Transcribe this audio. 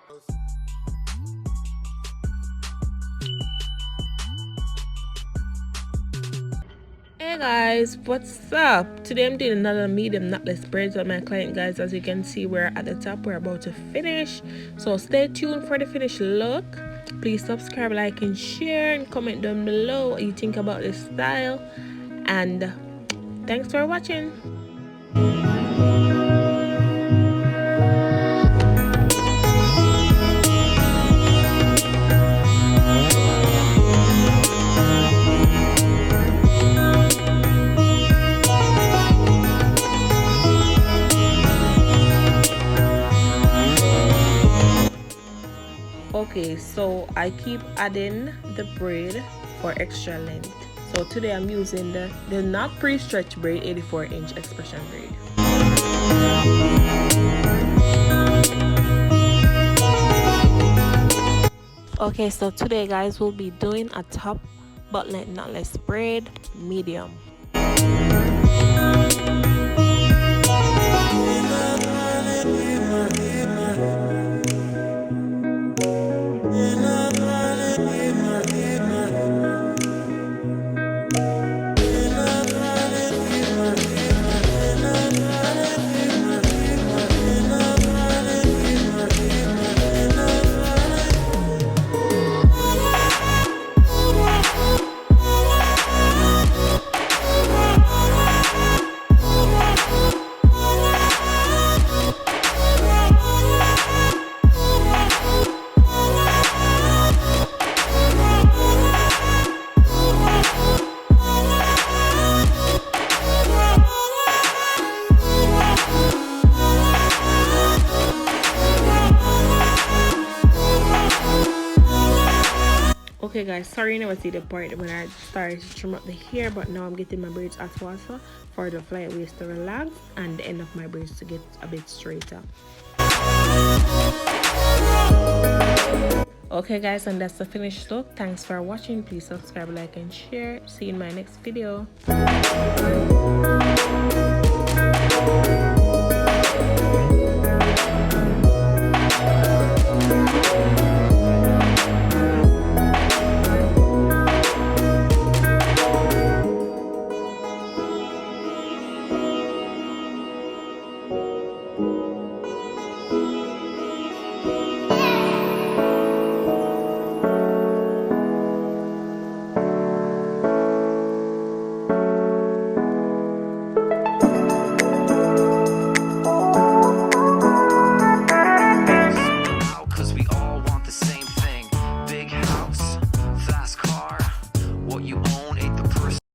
Hey guys, what's up? Today I'm doing another medium knotless braids with my client, guys. As you can see, we're at the top, we're about to finish, so stay tuned for the finished look. Please subscribe, like and share, and comment down below what you think about this style, and thanks for watching. Okay, so I keep adding the braid for extra length. So today I'm using the not pre-stretch braid 84-inch Xpression braid. Okay, so today guys we'll be doing a top butt length knotless braid medium. Okay guys, sorry you never see the part when I started to trim up the hair, but now I'm getting my braids at water for the flight waist to relax and the end of my braids to get a bit straighter. Okay guys, and that's the finished look. Thanks for watching. Please subscribe, like and share. See you in my next video.